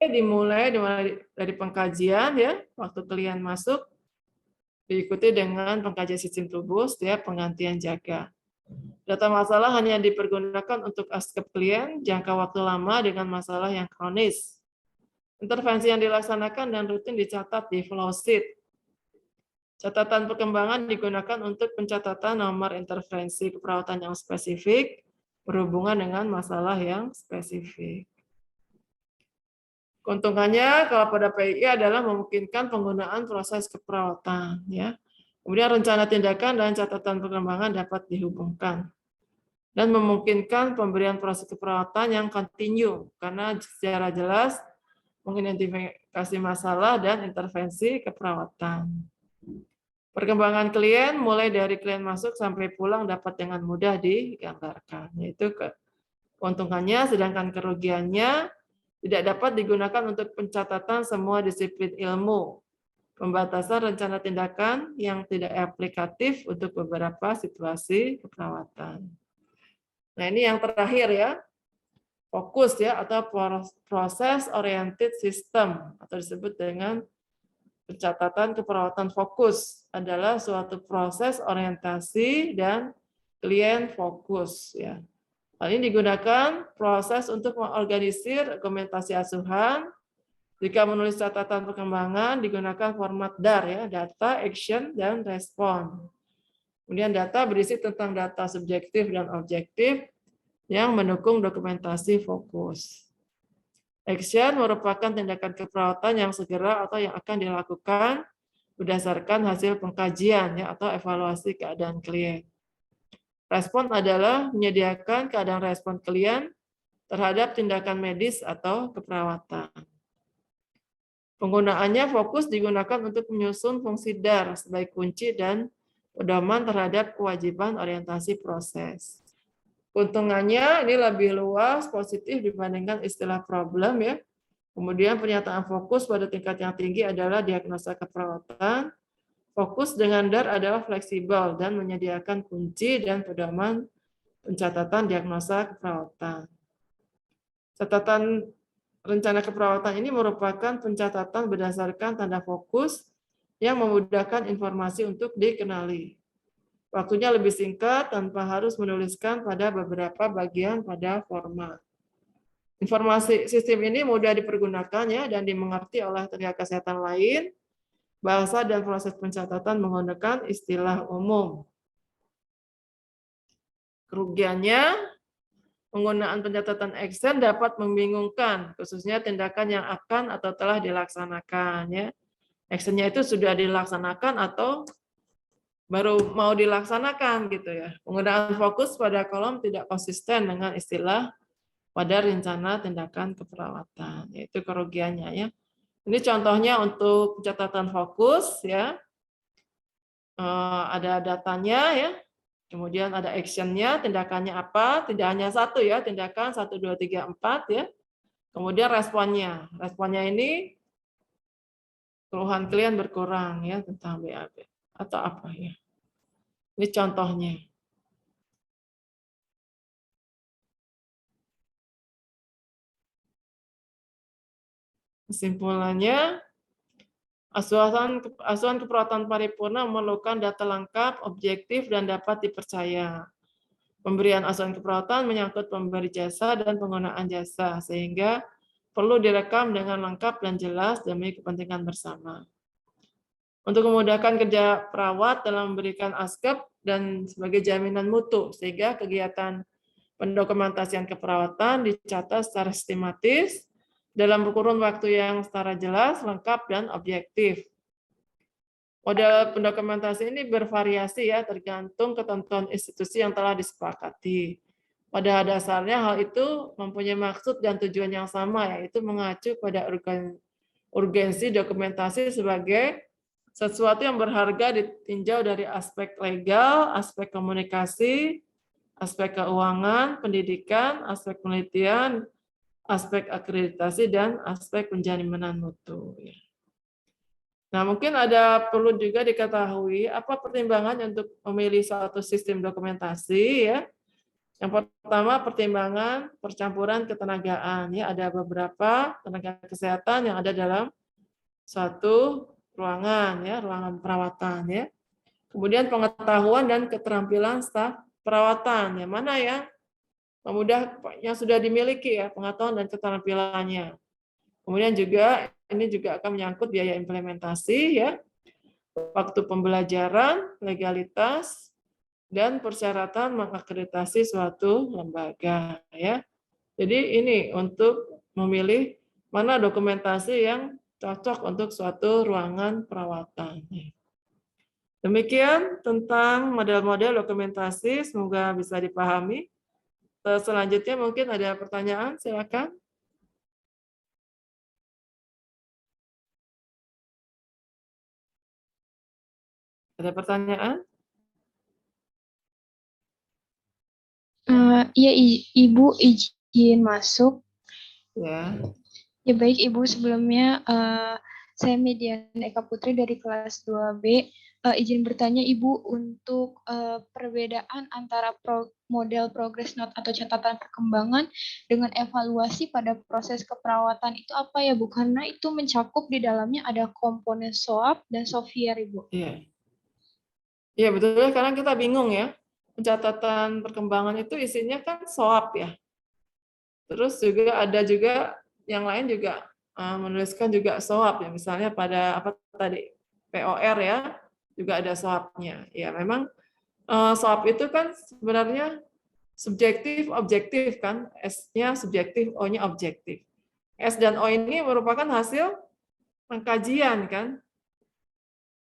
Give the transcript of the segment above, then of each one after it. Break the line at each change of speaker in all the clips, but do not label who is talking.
dimulai dari pengkajian ya, waktu klien masuk, diikuti dengan pengkajian sistem tubuh setiap penggantian jaga. Data masalah hanya dipergunakan untuk askep klien jangka waktu lama dengan masalah yang kronis. Intervensi yang dilaksanakan dan rutin dicatat di flow sheet. Catatan perkembangan digunakan untuk pencatatan nomor intervensi keperawatan yang spesifik berhubungan dengan masalah yang spesifik. Keuntungannya kalau pada PII adalah memungkinkan penggunaan proses keperawatan, ya. Kemudian rencana tindakan dan catatan perkembangan dapat dihubungkan dan memungkinkan pemberian proses keperawatan yang kontinu karena secara jelas mengidentifikasi masalah dan intervensi keperawatan. Perkembangan klien mulai dari klien masuk sampai pulang dapat dengan mudah digambarkan, yaitu keuntungannya, sedangkan kerugiannya tidak dapat digunakan untuk pencatatan semua disiplin ilmu, pembatasan rencana tindakan yang tidak aplikatif untuk beberapa situasi keperawatan. Nah, ini yang terakhir ya, fokus ya, atau proses oriented system, atau disebut dengan pencatatan keperawatan fokus adalah suatu proses orientasi dan klien fokus ya. Hal ini digunakan proses untuk mengorganisir dokumentasi asuhan. Jika menulis catatan perkembangan digunakan format DAR ya, data, action, dan respon. Kemudian data berisi tentang data subjektif dan objektif yang mendukung dokumentasi fokus. Action merupakan tindakan keperawatan yang segera atau yang akan dilakukan berdasarkan hasil pengkajian ya, atau evaluasi keadaan klien. Respon adalah menyediakan keadaan respon klien terhadap tindakan medis atau keperawatan. Penggunaannya fokus digunakan untuk menyusun fungsi DAR sebagai kunci dan pedoman terhadap kewajiban orientasi proses. Keuntungannya ini lebih luas, positif dibandingkan istilah problem ya. Kemudian pernyataan fokus pada tingkat yang tinggi adalah diagnosa keperawatan. Fokus dengan DAR adalah fleksibel dan menyediakan kunci dan pedoman pencatatan diagnosa keperawatan. Catatan rencana keperawatan ini merupakan pencatatan berdasarkan tanda fokus yang memudahkan informasi untuk dikenali. Waktunya lebih singkat tanpa harus menuliskan pada beberapa bagian pada format. Informasi sistem ini mudah dipergunakan ya dan dimengerti oleh tenaga kesehatan lain. Bahasa dan proses pencatatan menggunakan istilah umum. Kerugiannya, penggunaan pencatatan action dapat membingungkan, khususnya tindakan yang akan atau telah dilaksanakan ya. Actionnya itu sudah dilaksanakan atau baru mau dilaksanakan gitu ya. Penggunaan fokus pada kolom tidak konsisten dengan istilah pada rencana tindakan keperawatan, yaitu kerugiannya ya. Ini contohnya untuk catatan fokus ya. Ada datanya ya. Kemudian ada actionnya, tindakannya apa? Tidak hanya satu ya, tindakan 1, 2, 3, 4 ya. Kemudian responnya. Responnya ini keluhan klien berkurang ya tentang BAB atau apa ya. Ini contohnya. Kesimpulannya, asuhan keperawatan paripurna memerlukan data lengkap, objektif, dan dapat dipercaya. Pemberian asuhan keperawatan menyangkut pemberi jasa dan penggunaan jasa, sehingga perlu direkam dengan lengkap dan jelas demi kepentingan bersama. Untuk memudahkan kerja perawat dalam memberikan askep dan sebagai jaminan mutu, sehingga kegiatan pendokumentasian keperawatan dicatat secara sistematis dalam kurun waktu yang secara jelas, lengkap, dan objektif. Model pendokumentasi ini bervariasi ya, tergantung ketentuan institusi yang telah disepakati. Pada dasarnya hal itu mempunyai maksud dan tujuan yang sama, yaitu mengacu pada urgensi dokumentasi sebagai sesuatu yang berharga ditinjau dari aspek legal, aspek komunikasi, aspek keuangan, pendidikan, aspek penelitian, aspek akreditasi, dan aspek penjaminan mutu. Nah, mungkin perlu juga diketahui apa pertimbangan untuk memilih suatu sistem dokumentasi ya. Yang pertama, pertimbangan percampuran ketenagaan. Ya, ada beberapa tenaga kesehatan yang ada dalam suatu ruangan, ya, ruangan perawatan. Ya. Kemudian pengetahuan dan keterampilan staf perawatan. Yang mana ya? Yang sudah dimiliki ya, pengetahuan dan keterampilannya. Kemudian juga ini juga akan menyangkut biaya implementasi ya, waktu pembelajaran, legalitas, dan persyaratan mengakreditasi suatu lembaga ya. Jadi ini untuk memilih mana dokumentasi yang cocok untuk suatu ruangan perawatan. Demikian tentang model-model dokumentasi, semoga bisa dipahami. Selanjutnya mungkin ada pertanyaan, silakan. Ada pertanyaan?
Iya, Ibu izin masuk.
Ya.
Ya baik Ibu, sebelumnya saya Mediana Eka Putri dari kelas 2B. Izin bertanya Ibu untuk perbedaan antara model progress note atau catatan perkembangan dengan evaluasi pada proses keperawatan itu apa ya Bu? Karena itu mencakup di dalamnya ada komponen SOAP dan software Ibu.
Iya. Iya betul, karena kita bingung ya. Pencatatan perkembangan itu isinya kan SOAP ya. Terus juga ada juga yang lain juga menuliskan juga SOAP ya, misalnya pada apa tadi POR ya, juga ada SOAP-nya. Ya memang SOAP itu kan sebenarnya subjektif objektif kan, S-nya subjektif, O-nya objektif. S dan O ini merupakan hasil pengkajian kan.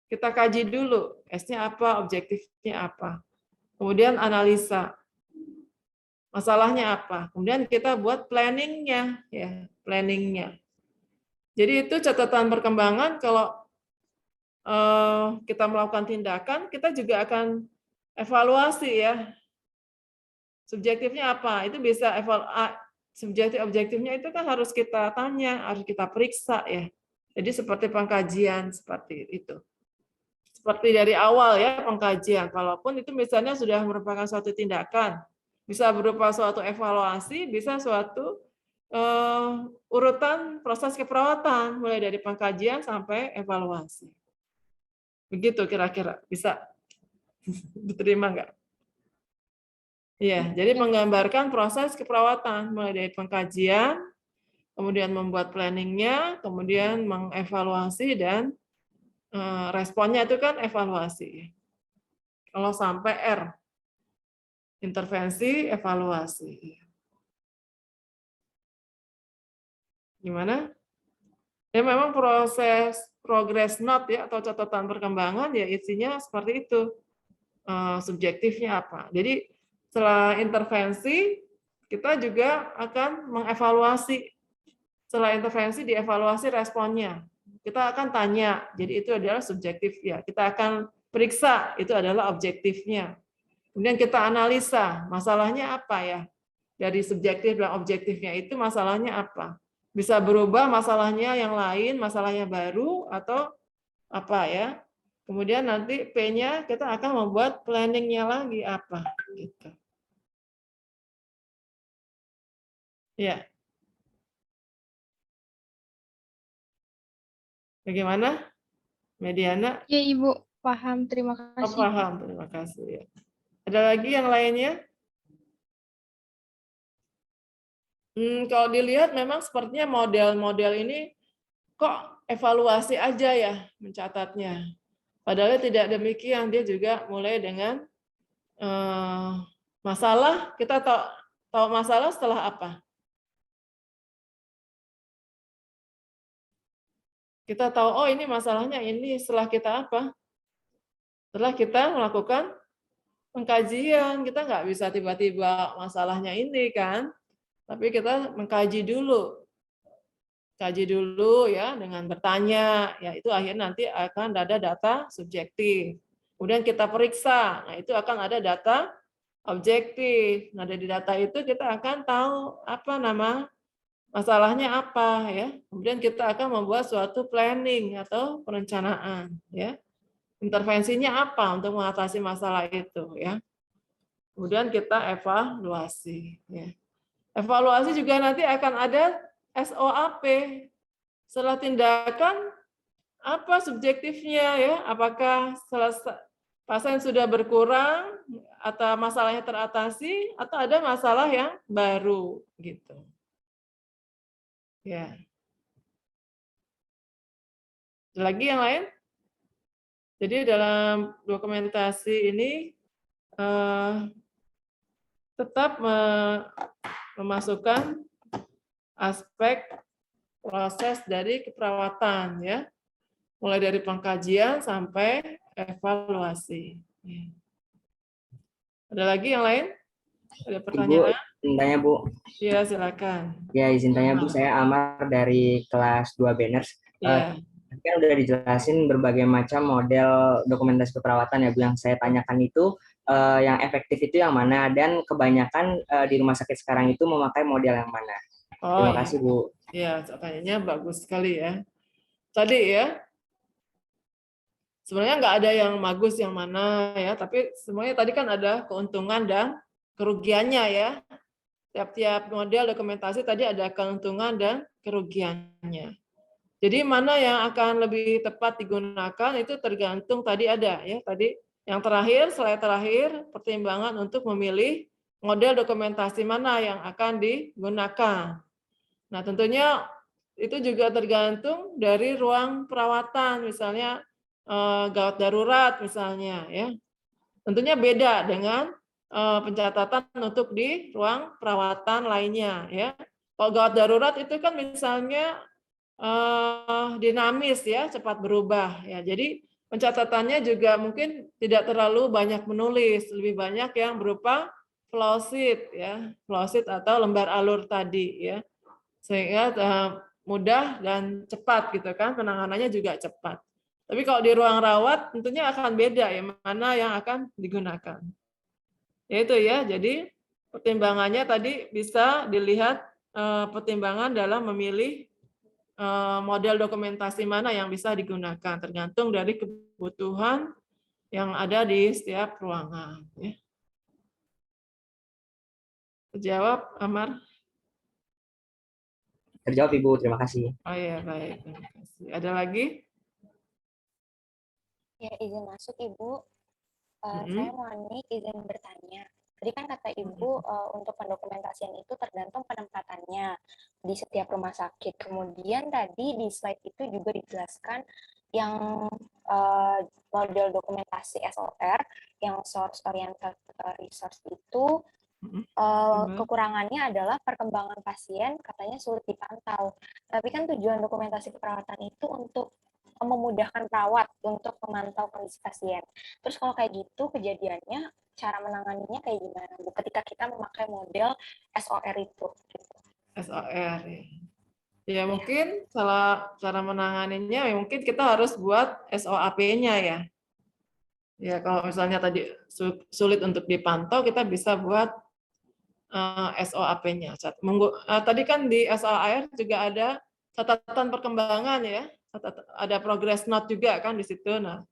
Kita kaji dulu S-nya apa, objektifnya apa. Kemudian analisa masalahnya apa. Kemudian kita buat planningnya, ya planningnya. Jadi itu catatan perkembangan. Kalau kita melakukan tindakan, kita juga akan evaluasi ya. Subjektifnya apa? Itu bisa subjektif objektifnya itu kan harus kita tanya, harus kita periksa ya. Jadi seperti pengkajian seperti itu. Seperti dari awal ya pengkajian, walaupun itu misalnya sudah merupakan suatu tindakan, bisa berupa suatu evaluasi, bisa suatu urutan proses keperawatan, mulai dari pengkajian sampai evaluasi. Begitu kira-kira, bisa diterima nggak? Iya, jadi menggambarkan proses keperawatan, mulai dari pengkajian, kemudian membuat planningnya, kemudian mengevaluasi, dan responnya itu kan evaluasi. Kalau sampai R, intervensi, evaluasi. Gimana? Ya memang proses progress note ya atau catatan perkembangan ya isinya seperti itu. Subjektifnya apa. Jadi setelah intervensi kita juga akan mengevaluasi. Setelah intervensi dievaluasi responnya. Kita akan tanya. Jadi itu adalah subjektif ya. Kita akan periksa, itu adalah objektifnya. Kemudian kita analisa, masalahnya apa ya? Dari subjektif dan objektifnya itu masalahnya apa? Bisa berubah masalahnya yang lain, masalahnya baru, atau apa ya? Kemudian nanti P-nya kita akan membuat planning-nya lagi apa gitu. Ya. Bagaimana? Mediana?
Ya Ibu, paham. Terima
Oh,
kasih.
paham, terima kasih ya. Ada lagi yang lainnya? Kalau dilihat memang sepertinya model-model ini kok evaluasi aja ya mencatatnya. Padahal tidak demikian, dia juga mulai dengan masalah. Kita tahu masalah setelah apa? Kita tahu, oh ini masalahnya ini setelah kita apa? Setelah kita melakukan pengkajian. Kita nggak bisa tiba-tiba masalahnya ini kan, tapi kita mengkaji dulu. Kaji dulu ya dengan bertanya, ya itu akhirnya nanti akan ada data subjektif. Kemudian kita periksa, nah itu akan ada data objektif. Nah dari data itu kita akan tahu apa nama masalahnya apa ya. Kemudian kita akan membuat suatu planning atau perencanaan ya. Intervensinya apa untuk mengatasi masalah itu ya. Kemudian kita evaluasi. Ya. Evaluasi juga nanti akan ada SOAP. Setelah tindakan, apa subjektifnya ya? Apakah pasien sudah berkurang atau masalahnya teratasi atau ada masalah yang baru gitu. Ya. Ada lagi yang lain? Jadi dalam dokumentasi ini tetap memasukkan aspek proses dari keperawatan ya, mulai dari pengkajian sampai evaluasi. Ada lagi yang lain? Ada pertanyaan?
Ibu, tanya Bu.
Ya, silakan.
Ya, izin tanya Bu, saya Amar dari kelas 2 Banners.
Ya.
Kan udah dijelasin berbagai macam model dokumentasi keperawatan ya Bu. Yang saya tanyakan itu yang efektif itu yang mana, dan kebanyakan di rumah sakit sekarang itu memakai model yang mana. Terima kasih Bu.
Ya, pertanyaannya bagus sekali ya. Tadi ya, sebenarnya nggak ada yang bagus yang mana ya, tapi semuanya tadi kan ada keuntungan dan kerugiannya ya. Tiap-tiap model dokumentasi tadi ada keuntungan dan kerugiannya. Jadi mana yang akan lebih tepat digunakan itu tergantung tadi ada ya. Tadi yang terakhir, slide terakhir, pertimbangan untuk memilih model dokumentasi mana yang akan digunakan. Nah, tentunya itu juga tergantung dari ruang perawatan, misalnya gawat darurat misalnya ya. Tentunya beda dengan pencatatan untuk di ruang perawatan lainnya ya. Kalau gawat darurat itu kan misalnya dinamis ya, cepat berubah ya. Jadi pencatatannya juga mungkin tidak terlalu banyak menulis, lebih banyak yang berupa flowsheet ya, flowsheet atau lembar alur tadi ya. Sehingga mudah dan cepat gitu kan, penanganannya juga cepat. Tapi kalau di ruang rawat tentunya akan beda ya, mana yang akan digunakan. Yaitu ya, jadi pertimbangannya tadi bisa dilihat pertimbangan dalam memilih model dokumentasi mana yang bisa digunakan, tergantung dari kebutuhan yang ada di setiap ruangan. Ya. Terjawab, Amar?
Terjawab Ibu, terima kasih.
Oh ya, baik. Terima kasih. Ada lagi?
Ya, izin masuk Ibu. Saya mau izin bertanya. Tadi kan kata Ibu untuk pendokumentasian itu tergantung penempatannya di setiap rumah sakit. Kemudian tadi di slide itu juga dijelaskan yang model dokumentasi SOR, yang source oriented resource itu kekurangannya adalah perkembangan pasien katanya sulit dipantau. Tapi kan tujuan dokumentasi keperawatan itu untuk memudahkan perawat untuk memantau kondisi pasien. Terus kalau kayak gitu kejadiannya, cara menanganinya kayak gimana Bu ketika kita memakai model SOR itu?
SOR ya. Ya mungkin cara menanganinya mungkin kita harus buat SOAP-nya ya. Ya kalau misalnya tadi sulit untuk dipantau, kita bisa buat SOAP-nya. Tadi kan di SOR juga ada catatan perkembangan ya, ada progress note juga kan di situ. Nah,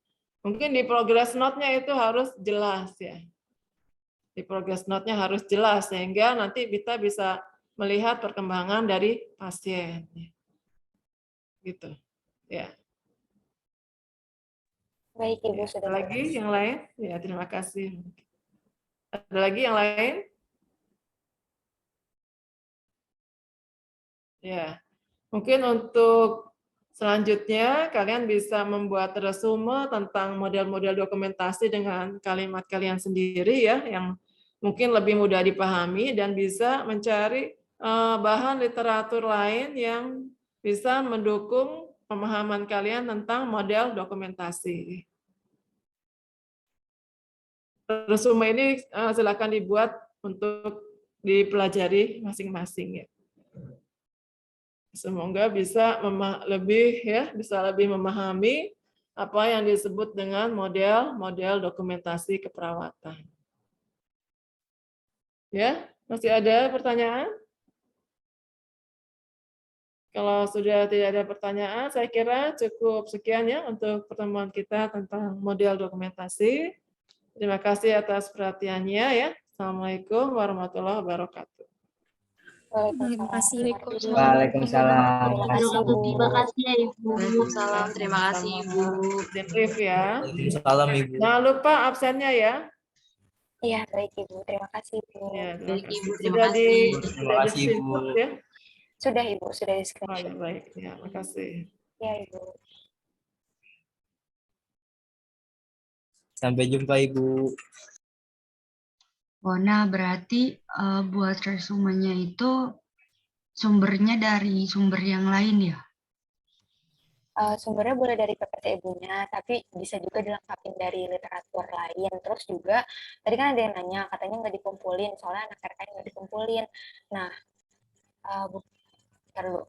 mungkin di progress note-nya itu harus jelas ya. Di progress note-nya harus jelas sehingga nanti kita bisa melihat perkembangan dari pasien. Gitu. Ya.
Baik Ibu, sudah.
Ada lagi yang lain? Ya, terima kasih. Ada lagi yang lain? Ya, mungkin untuk selanjutnya kalian bisa membuat resume tentang model-model dokumentasi dengan kalimat kalian sendiri ya, yang mungkin lebih mudah dipahami dan bisa mencari bahan literatur lain yang bisa mendukung pemahaman kalian tentang model dokumentasi. Resume ini silakan dibuat untuk dipelajari masing-masing ya. Semoga bisa lebih memahami apa yang disebut dengan model dokumentasi keperawatan. Ya, masih ada pertanyaan? Kalau sudah tidak ada pertanyaan, saya kira cukup sekian ya untuk pertemuan kita tentang model dokumentasi. Terima kasih atas perhatiannya ya. Assalamualaikum warahmatullahi wabarakatuh.
Terima
kasih.
Waalaikumsalam.
Terima kasih, Bu.
Terima kasih ya Ibu. Salam, terima kasih Ibu.
Debrief ya.
Waalaikumsalam Ibu.
Jangan lupa absennya ya.
Iya, baik Ibu. Terima kasih, Bu.
Ya, terima
Baik,
kasih.
Ibu, terima
Sudah
kasih.
Terima kasih, Ibu.
screenshot ya.
Sudah Ibu, sudah di
Oh, ya,
screenshot.
baik. Ya, makasih.
Ya Ibu.
Sampai jumpa Ibu.
Oh, nah, berarti buat resumenya itu sumbernya dari sumber yang lain ya?
Sumbernya boleh dari PPT Ibunya, tapi bisa juga dilengkapi dari literatur lain. Terus juga, tadi kan ada yang nanya, katanya nggak dikumpulin, soalnya anak RK nggak dikumpulin. Nah, Bu, ntar dulu.